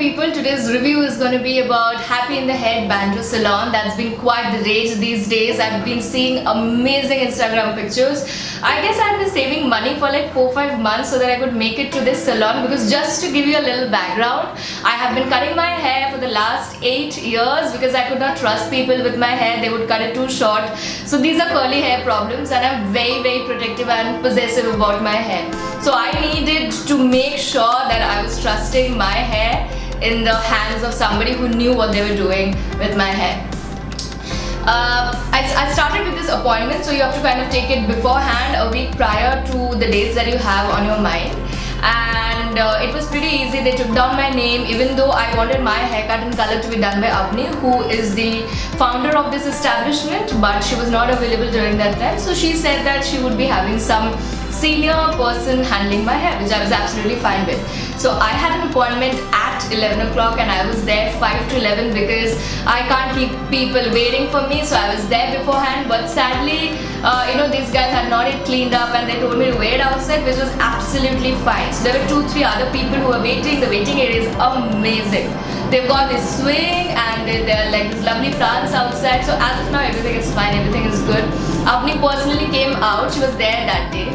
people, today's review is going to be about Happy in the Head Bandro Salon. That's been quite the rage these days. I've been seeing amazing Instagram pictures. I guess I've been saving money for like 4-5 months so that I could make it to this salon, because just to give you a little background, I have been cutting my hair for the last 8 years because I could not trust people with my hair. They would cut it too short. So these are curly hair problems, and I'm very protective and possessive about my hair. So I needed to make sure that I was trusting my hair in the hands of somebody who knew what they were doing with my hair. I started with this appointment, so you have to kind of take it beforehand, a week prior to the dates that you have on your mind. And it was pretty easy. They took down my name, even though I wanted my haircut and color to be done by Avni, who is the founder of this establishment, but she was not available during that time. So she said that she would be having some senior person handling my hair, which I was absolutely fine with. So I had an appointment at 11 o'clock and I was there 5 to 11 because I can't keep people waiting for me. So I was there beforehand, but sadly, these guys had not yet cleaned up and they told me to wait outside, which was absolutely fine. So there were 2-3 other people who were waiting. The waiting area is amazing. They've got this swing and there are like these lovely plants outside. So as of now, everything is fine, everything is good. Avni personally came out. She was there that day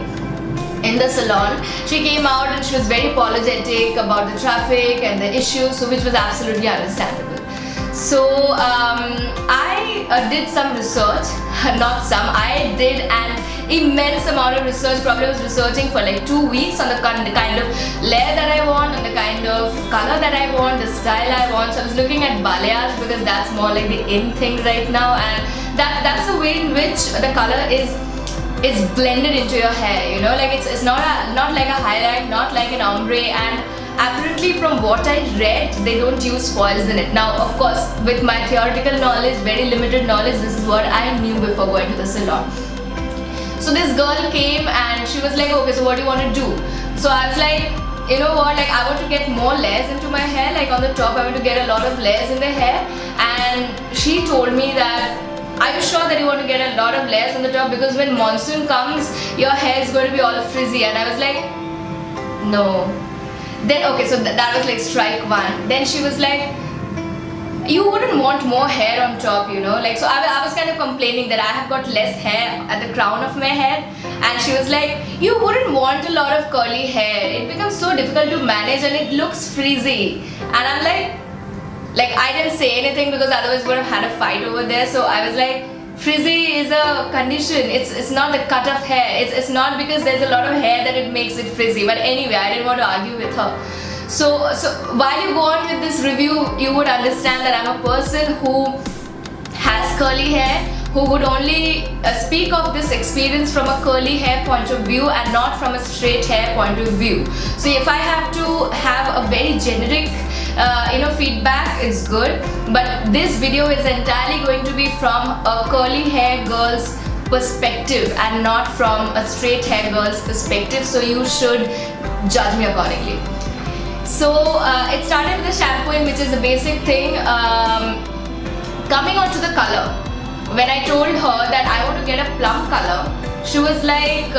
in the salon. She came out and she was very apologetic about the traffic and the issues, so which was absolutely understandable. So I did some research, I did an immense amount of research. Probably I was researching for like 2 weeks on the kind of layer that I want, on the kind of color that I want, the style I want. So I was looking at balayage because that's more like the in thing right now, and that's the way in which the color is blended into your hair, like it's not like a highlight, not like an ombre, and apparently from what I read, they don't use foils in it. Now of course, with my theoretical knowledge, very limited knowledge, this is what I knew before going to the salon. So this girl came and she was like, okay, so what do you want to do? So I was like, you know what, like I want to get more layers into my hair, like on the top I want to get a lot of layers in the hair. And she told me that, are you sure that you want to get a lot of layers on the top, because when monsoon comes your hair is going to be all frizzy? And I was like, no. Then okay, so that was like strike one. Then she was like, you wouldn't want more hair on top, like, so I was kind of complaining that I have got less hair at the crown of my head, and she was like, you wouldn't want a lot of curly hair, it becomes so difficult to manage and it looks frizzy. And I'm like I didn't say anything because otherwise we would have had a fight over there. So I was like, frizzy is a condition, it's not the cut of hair, it's not because there's a lot of hair that it makes it frizzy. But anyway, I didn't want to argue with her. So while you go on with this review, you would understand that I'm a person who has curly hair, who would only speak of this experience from a curly hair point of view and not from a straight hair point of view. So if I have to have a very generic feedback, it's good, but this video is entirely going to be from a curly hair girl's perspective and not from a straight hair girl's perspective, so you should judge me accordingly. So it started with the shampooing, which is a basic thing. Coming on to the color, when I told her that I want to get a plum color, she was like,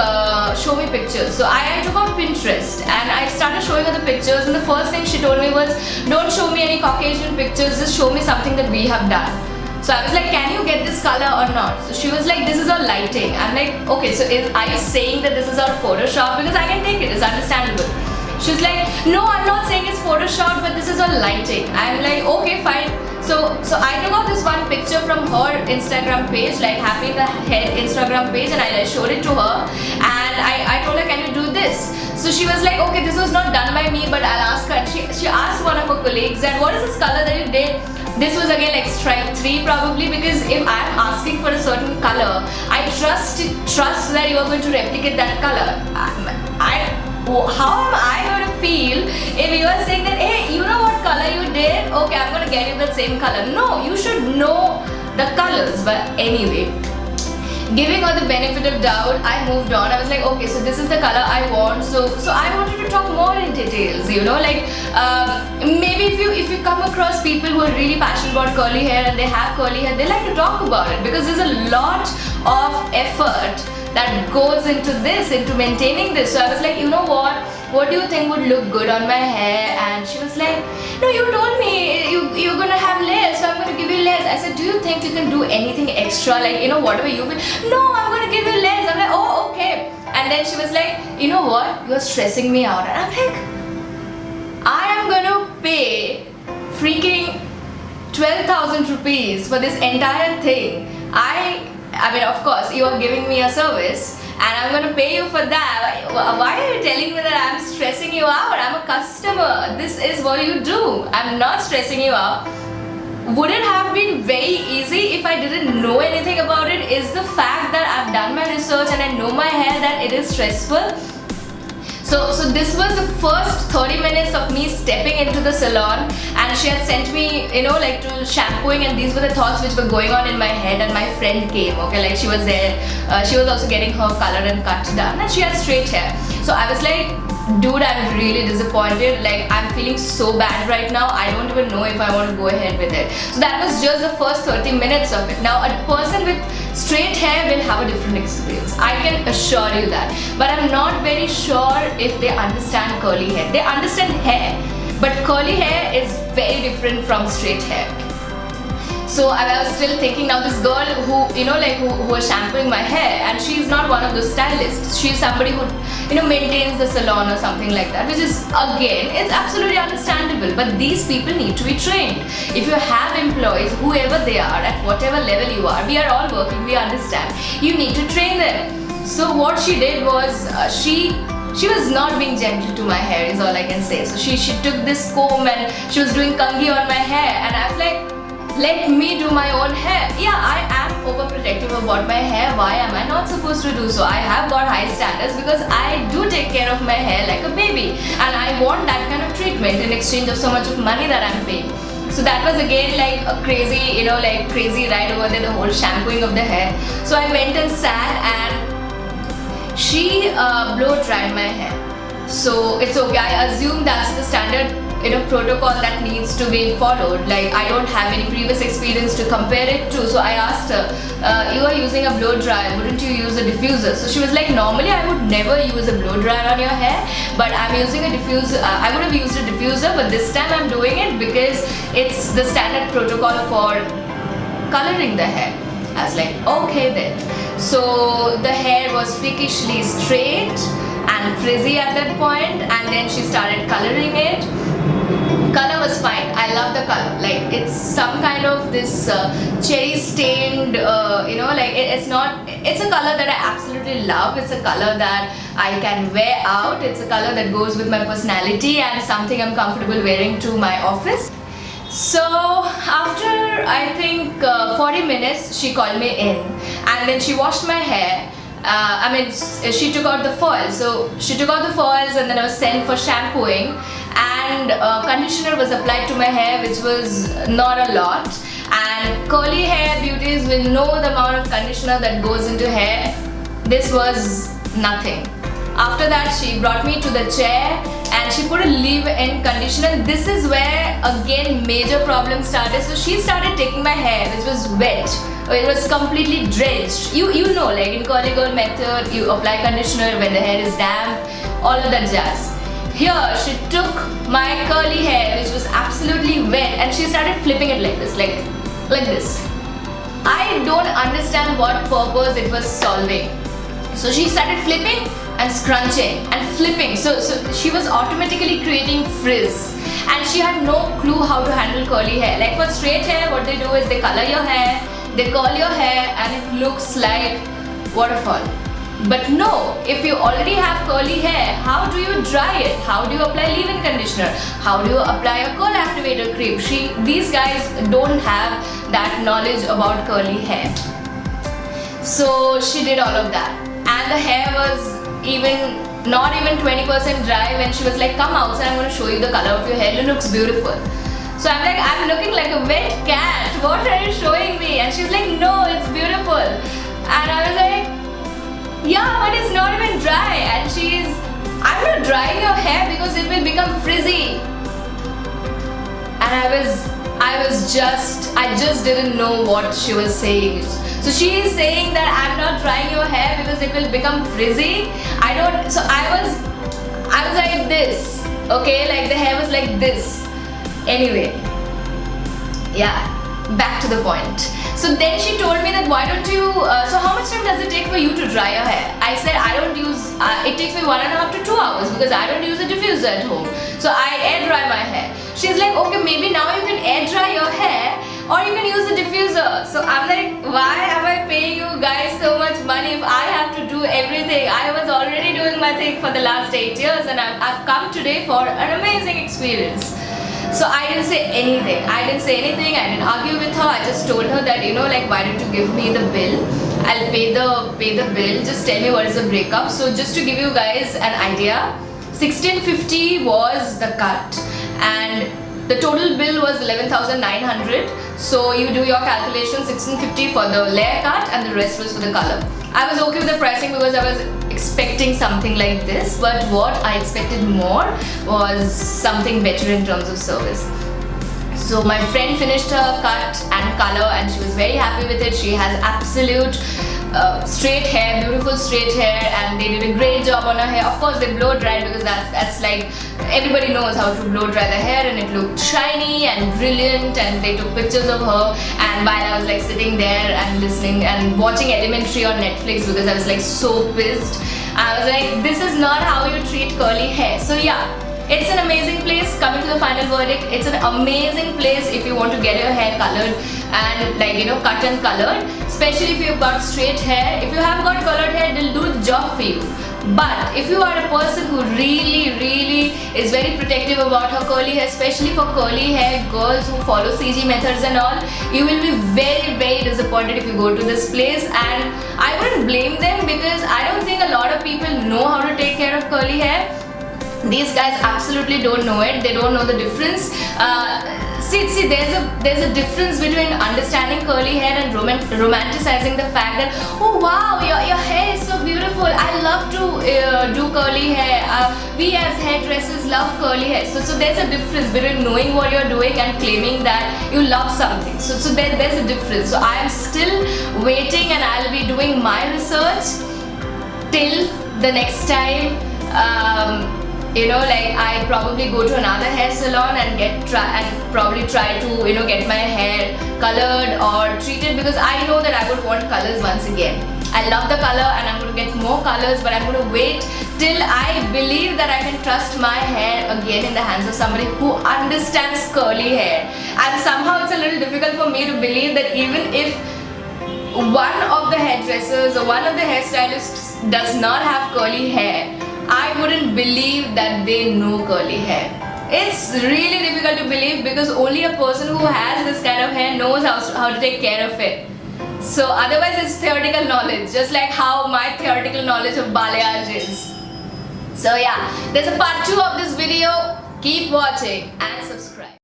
show me pictures. So I took out Pinterest and I started showing her the pictures, and the first thing she told me was, don't show me any Caucasian pictures, just show me something that we have done. So I was like, can you get this color or not? So she was like, this is all lighting. I'm like, okay, so are you saying that this is all Photoshop? Because I can take it, it's understandable. She was like, no, I'm not saying it's Photoshop, but this is all lighting. I'm like, okay, fine. So I took out this one picture from her Instagram page, like Happy in the Head Instagram page, and I showed it to her, and I told her, can you do this? So she was like, okay, this was not done by me, but I'll ask her. And she asked one of her colleagues that, what is this color that you did? This was again like strike 3 probably, because if I'm asking for a certain color, I trust that you are going to replicate that color. How am I going to feel if you are saying that, hey, you know what color you did? Okay, I'm going to get you that same color. No, you should know the colors. But anyway, giving her the benefit of doubt, I moved on. I was like, okay, so this is the color I want. So I wanted to talk more in details, maybe if you come across people who are really passionate about curly hair and they have curly hair, they like to talk about it, because there's a lot of effort that goes into maintaining this. So I was like, you know what do you think would look good on my hair? And she was like, no, you told me you're gonna have layers, so I'm gonna give you layers. I said, do you think you can do anything extra, like, you know, whatever you will? No, I'm gonna give you layers. I'm like, oh, okay. And then she was like, you know what, you're stressing me out. And I'm like, I am gonna pay freaking 12,000 rupees for this entire thing. I mean, of course, you are giving me a service and I'm going to pay you for that. Why are you telling me that I'm stressing you out? I'm a customer. This is what you do. I'm not stressing you out. Would it have been very easy if I didn't know anything about it? Is the fact that I've done my research and I know my hair that it is stressful? So this was the first 30 minutes of me stepping into the salon, and she had sent me, you know, like to shampooing, and these were the thoughts which were going on in my head. And my friend came, okay, like she was there, she was also getting her color and cut done, and she had straight hair. So I was like, dude, I'm really disappointed, like I'm feeling so bad right now, I don't even know if I want to go ahead with it. So that was just the first 30 minutes of it. Now a person with straight hair will have a different experience, I can assure you that. But I'm not very sure if they understand curly hair. They understand hair, but curly hair is very different from straight hair. So I was still thinking, now this girl who, you know, like who was shampooing my hair, and she's not one of those stylists. She's somebody who, you know, maintains the salon or something like that, which is, again, it's absolutely understandable. But these people need to be trained. If you have employees, whoever they are, at whatever level you are, we are all working, we understand. You need to train them. So what she did was, she was not being gentle to my hair, is all I can say. So she took this comb and she was doing kangi on my hair, and I was like, let me do my own hair. Yeah, I am overprotective about my hair. Why am I not supposed to do so? I have got high standards because I do take care of my hair like a baby, and I want that kind of treatment in exchange of so much of money that I'm paying. So that was again like a crazy, you know, like crazy ride over there, the whole shampooing of the hair. So I went and sat, and she blow dried my hair. So it's okay. I assume that's the standard, you know, protocol that needs to be followed. Like, I don't have any previous experience to compare it to. So I asked her, you are using a blow dry, wouldn't you use a diffuser? So she was like, normally I would never use a blow dryer on your hair, but I'm using a diffuser. I would have used a diffuser, but this time I'm doing it because it's the standard protocol for coloring the hair. I was like, okay then. So the hair was freakishly straight and frizzy at that point, and then she started coloring it. Color was fine. I love the color. Like, it's some kind of this cherry stained, you know, like it's not, it's a color that I absolutely love. It's a color that I can wear out. It's a color that goes with my personality and something I'm comfortable wearing to my office. So after I think 40 minutes, she called me in, and then she washed my hair. I mean, she took out the foil. So she took out the foils, and then I was sent for shampooing, and conditioner was applied to my hair, which was not a lot. And curly hair beauties will know the amount of conditioner that goes into hair. This was nothing. After that, she brought me to the chair and she put a leave-in conditioner. This is where again major problems started. So she started taking my hair, which was wet. It was completely drenched. You know, like in curly girl method, you apply conditioner when the hair is damp, all of that jazz. Here, she took my curly hair, which was absolutely wet, and she started flipping it like this, like this. I don't understand what purpose it was solving. So she started flipping and scrunching and flipping. So she was automatically creating frizz, and she had no clue how to handle curly hair. Like for straight hair, what they do is they color your hair, they curl your hair, and it looks like waterfall. But no, if you already have curly hair, how do you dry it? How do you apply leave-in conditioner? How do you apply a curl activator cream? These guys don't have that knowledge about curly hair. So she did all of that, and the hair was not even 20% dry when she was like, come outside, I'm going to show you the color of your hair, it looks beautiful. So I'm like, I'm looking like a wet cat, what are you showing me? And she's like, no, it's beautiful. And I was like, yeah, but it's not even dry. And I'm not drying your hair because it will become frizzy. And I just didn't know what she was saying. So she is saying that I'm not drying your hair because it will become frizzy. So I was like this, okay, like the hair was like this. Anyway, yeah, back to the point. So then she told me that why don't you, so how much time does it take for you to dry your hair? I said I don't use, it takes me 1.5 to 2 hours because I don't use a diffuser at home. So I air dry my hair. She's like, okay, maybe now you can air dry your hair or you can use the diffuser. So I'm like, why am I paying you guys so much money if I have to do everything? I was already doing my thing for the last 8 years and I've come today for an amazing experience. So I didn't say anything. I didn't argue with her. I just told her that, you know, like, why don't you give me the bill? I'll pay the bill. Just tell me what is the breakup. So just to give you guys an idea, 1650 was the cut and the total bill was 11,900. So you do your calculation, 1650 for the layer cut and the rest was for the color. I was okay with the pricing because I was expecting something like this, but what I expected more was something better in terms of service. So my friend finished her cut and color and she was very happy with it. She has absolute straight hair, beautiful straight hair, and they did a great job on her hair. Of course they blow dried because that's like, everybody knows how to blow dry the hair, and it looked shiny and brilliant, and they took pictures of her. And while I was like sitting there and listening and watching Elementary on Netflix because I was like so pissed, I was like, this is not how you treat curly hair. So yeah, it's an amazing place. Coming to the final verdict, it's an amazing place if you want to get your hair colored and, like, you know, cut and colored, especially if you've got straight hair. If you have got colored hair, they'll do the job for you. But if you are a person who really is very protective about her curly hair, especially for curly hair girls who follow CG methods and all, you will be very disappointed if you go to this place. And I wouldn't blame them because I don't think a lot of people know how to take care of curly hair. These guys absolutely don't know it. They don't know the difference. See, there's a difference between understanding curly hair and romanticizing the fact that, oh wow, your hair is so beautiful. I love to do curly hair. We as hairdressers love curly hair. So there's a difference between knowing what you're doing and claiming that you love something. So there's a difference. So I am still waiting and I'll be doing my research till the next time. You know, like, I probably go to another hair salon and probably try to, you know, get my hair colored or treated, because I know that I would want colors once again. I love the color and I'm going to get more colors, but I'm going to wait till I believe that I can trust my hair again in the hands of somebody who understands curly hair. And somehow it's a little difficult for me to believe that even if one of the hairdressers or one of the hairstylists does not have curly hair, I wouldn't believe that they know curly hair. It's really difficult to believe because only a person who has this kind of hair knows how to take care of it. So otherwise it's theoretical knowledge, just like how my theoretical knowledge of balayage is. So yeah, there's a part 2 of this video. Keep watching and subscribe.